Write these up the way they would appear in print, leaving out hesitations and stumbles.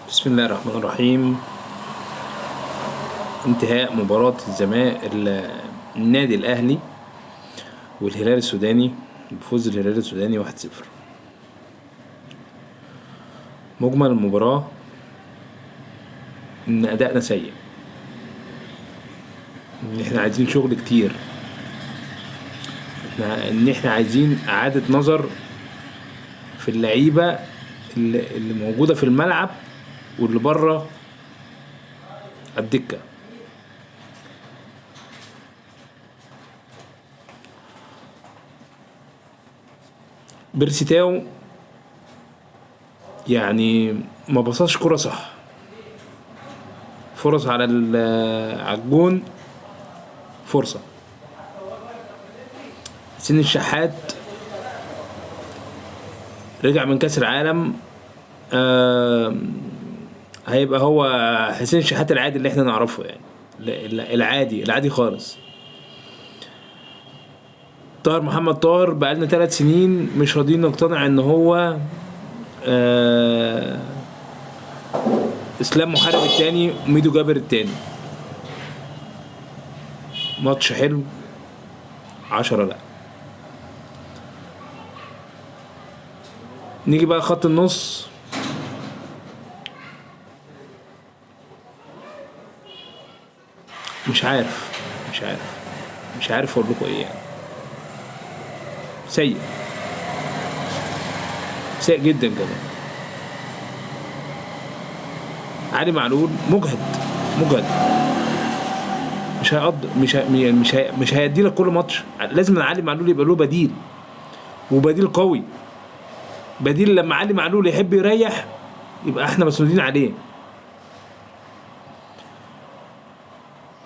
بسم الله الرحمن الرحيم. انتهاء مباراة النادي الأهلي والهلال السوداني بفوز الهلال السوداني 1-0. مجمل المباراة إن أدائنا سيء، إن إحنا عايزين شغل كتير، إن إحنا عايزين إعادة نظر في اللعيبة اللي موجودة في الملعب واللي بره الدكة. بيرسيتاو يعني ما بصاش كرة صح، فرص على الجون، فرصة حسين الشحات رجع من كاس العالم، هيبقى هو حسين الشحات العادي اللي احنا نعرفه، يعني العادي خالص. طاهر محمد طاهر بقالنا 3 سنين مش راضيين نقتنع ان هو اسلام محارب التاني وميدو جابر التاني. ماتش حلو 10 لا. نيجي بقى خط النص، مش عارف اقول لكم ايه، يعني سيء جدا كمان. علي معلول مجهد، مش هيدي لك كل ماتش. لازم علي معلول يبقى له بديل، وبديل قوي، بديل لما علي معلول يحب يريح يبقى احنا مسؤولين عليه.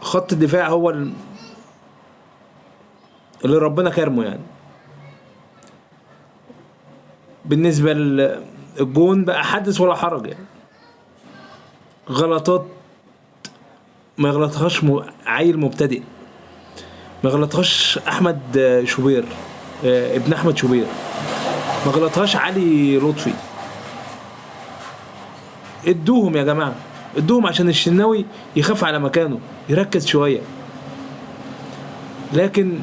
خط الدفاع هو اللي ربنا كرمه، يعني بالنسبة للجون بقى حدث ولا حرج، يعني غلطات ما يغلطهاش عيل مبتدئ، ما يغلطهاش احمد شوبير، ابن احمد شوبير، ما غلطهاش علي لطفي. ادوهم يا جماعة، ادوهم عشان الشناوي يخاف على مكانه، يركز شوية. لكن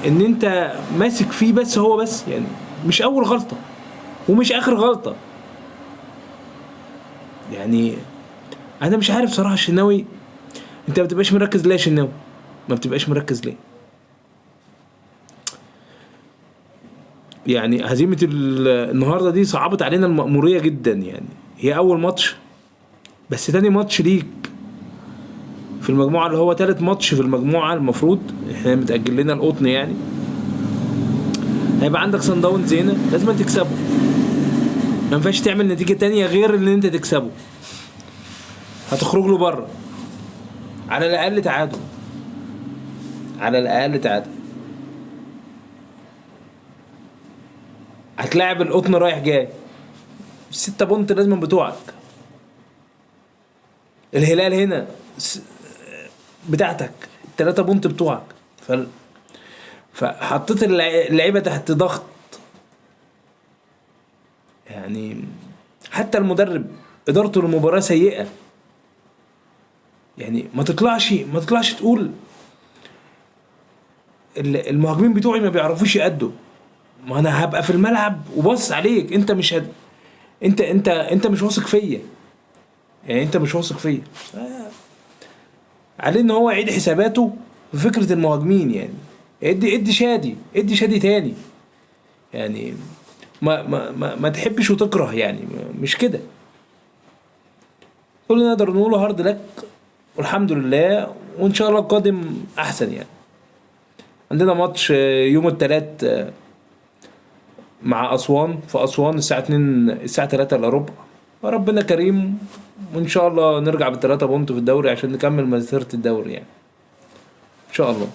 ان انت ماسك فيه بس، هو بس يعني مش اول غلطة ومش اخر غلطة. يعني انا مش عارف صراحة الشناوي، انت ما بتبقاش مركز ليه يا شناوي؟ ما بتبقاش مركز ليه؟ يعني هزيمة النهاردة دي صعبت علينا المأمورية جدا. يعني هي اول ماتش، بس تاني ماتش ليك في المجموعة، اللي هو 3 ماتش في المجموعة. المفروض احنا متأجل لنا القطن، يعني هيبقى عندك صن داونز هنا لازم تكسبه، ما ينفعش تعمل نتيجة تانية غير ان انت تكسبه. هتخرج له بره، على الاقل تعادل. هتلاعب القطن رايح جاي، 6 بونت لازم بتوعك. الهلال هنا بتاعتك، 3 بونت بتوعك. فحطيت اللعيبة تحت ضغط. يعني حتى المدرب ادارته للمباراة سيئة. يعني ما تطلعش تقول المهاجمين بتوعي ما بيعرفوش يأدوا. ما انا هبقى في الملعب وبص عليك، انت مش انت مش واثق فيا، يعني انت مش واثق فيا. عليه ان هو يعيد حساباته في فكرة المهاجمين. يعني ادي شادي تاني. يعني ما تحبش وتكره، يعني مش كده. كل اللي نقدر نقوله هارد لك والحمد لله، وان شاء الله القادم احسن. يعني عندنا ماتش يوم الثلاث مع اسوان، في اسوان الساعة 3 الا ربع. ربنا كريم، وان شاء الله نرجع ب3 بونت في الدوري عشان نكمل مسيرة الدوري، يعني ان شاء الله.